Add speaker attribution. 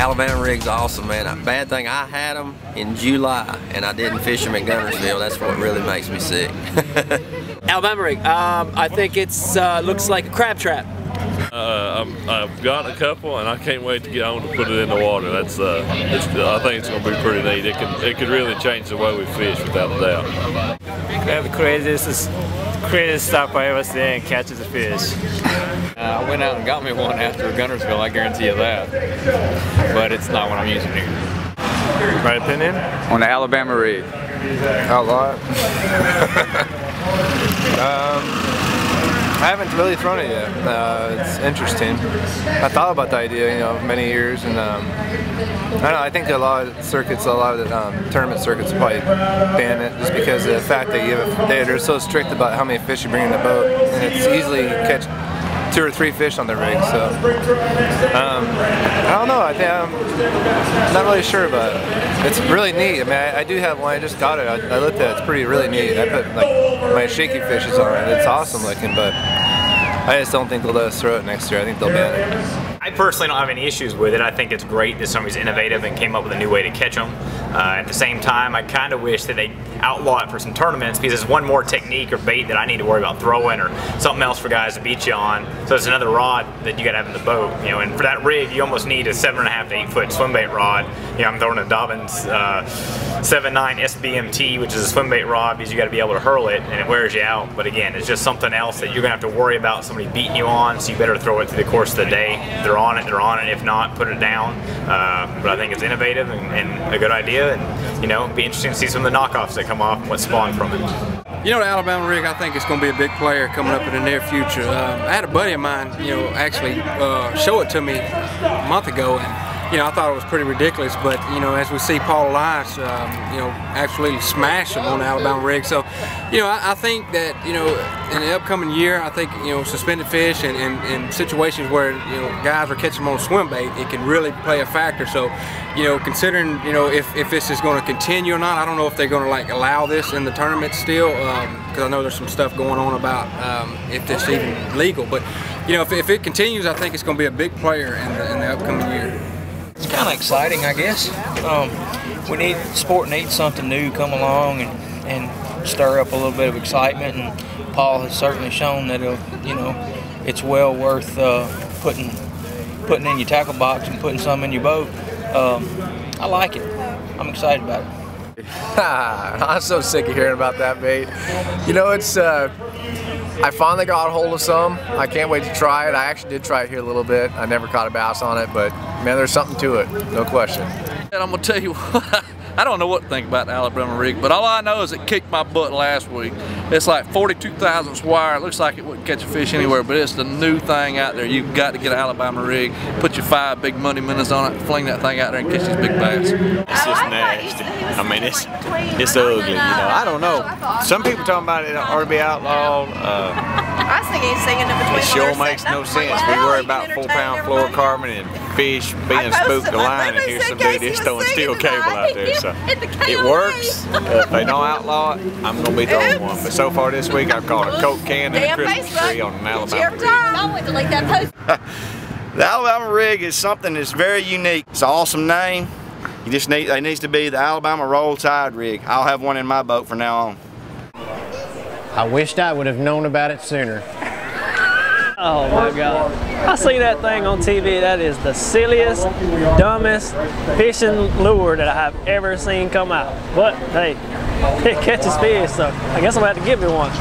Speaker 1: Alabama rig's awesome, man. Bad thing, I had them in July and I didn't fish them at Guntersville. That's what really makes me sick.
Speaker 2: Alabama rig, I think it's looks like a crab trap.
Speaker 3: I've got a couple, and I can't wait to get on to put it in the water. I think it's going to be pretty neat. It could really change the way we fish, without a doubt.
Speaker 4: Yeah, the craziest stuff I ever seen and catches a fish.
Speaker 5: I went out and got me one after Guntersville, I guarantee you that. But it's not what I'm using here.
Speaker 4: My opinion?
Speaker 6: On the Alabama rig.
Speaker 7: A lot. I haven't really thrown it yet. It's interesting. I thought about the idea, you know, many years, and I don't know. I think a lot of circuits, a lot of the tournament circuits, will probably ban it just because of the fact that they're so strict about how many fish you bring in the boat, and it's easily catch 2 or 3 fish on the rig. So I don't know. I think I'm not really sure, but it's really neat. I mean, I do have one. I just got it. I looked at it. It's pretty really neat. I put like my shaky fishes on it. It's awesome looking, but I just don't think they'll let us throw it next year. I think they'll ban it.
Speaker 8: I personally don't have any issues with it. I think it's great that somebody's innovative and came up with a new way to catch them. At the same time, I kind of wish that they outlaw it for some tournaments, because it's one more technique or bait that I need to worry about throwing, or something else for guys to beat you on. So it's another rod that you got to have in the boat. You know, and for that rig, you almost need a 7.5 to 8 foot swim bait rod. You know, I'm throwing a Dobbins 7.9 SBMT, which is a swim bait rod, because you got to be able to hurl it, and it wears you out. But again, it's just something else that you're gonna have to worry about somebody beating you on. So you better throw it through the course of the day. If they're on it, they're on it. If not, put it down. But I think it's innovative and a good idea, and you know, it'd be interesting to see some of the knockoffs that come off and what spawned from it.
Speaker 9: You know, the Alabama rig, I think it's going to be a big player coming up in the near future. I had a buddy of mine, you know, actually show it to me a month ago, and you know, I thought it was pretty ridiculous. But you know, as we see Paul Elias, you know, absolutely smash him on the Alabama rig. So, you know, I think that, you know, in the upcoming year, I think, you know, suspended fish and situations where, you know, guys are catching them on swim bait, it can really play a factor. So, you know, considering, you know, if this is going to continue or not, I don't know if they're going to like allow this in the tournament still, because I know there's some stuff going on about if it's even legal. But you know, if it continues, I think it's going to be a big player in the upcoming year.
Speaker 10: It's kind of exciting, I guess. Sport needs something new come along and stir up a little bit of excitement. And Paul has certainly shown that you know, it's well worth putting in your tackle box and putting some in your boat. I like it. I'm excited about it.
Speaker 11: I'm so sick of hearing about that bait. You know, it's I finally got a hold of some. I can't wait to try it. I actually did try it here a little bit. I never caught a bass on it, but man, there's something to it, no question.
Speaker 12: And I'm gonna tell you what, I don't know what to think about the Alabama rig, but all I know is it kicked my butt last week. It's like 42 thousandths wire. It looks like it wouldn't catch a fish anywhere, but it's the new thing out there. You've got to get an Alabama rig, put your 5 big money minnows on it, fling that thing out there and catch these big bass.
Speaker 4: It's just nasty. I mean, it's ugly, you know. I don't know. Some people talking about it ought to be outlawed.
Speaker 13: I was thinking he's singing in between.
Speaker 4: It sure makes no sense. We worry about 4-pound fluorocarbon and fish being spooked the line, and here's some dude just throwing steel cable out there. So it works. If they don't outlaw it, I'm gonna be throwing one. But so far this week, I've caught a Coke can and a Christmas tree on an Alabama rig.
Speaker 13: I went to like that post.
Speaker 14: The Alabama rig is something that's very unique. It's an awesome name. It needs to be the Alabama Roll Tide rig. I'll have one in my boat from now on.
Speaker 15: I wished I would have known about it sooner.
Speaker 16: Oh my God. I see that thing on TV. That is the silliest, dumbest fishing lure that I have ever seen come out. But hey, it catches fish, so I guess I'm gonna have to give it one.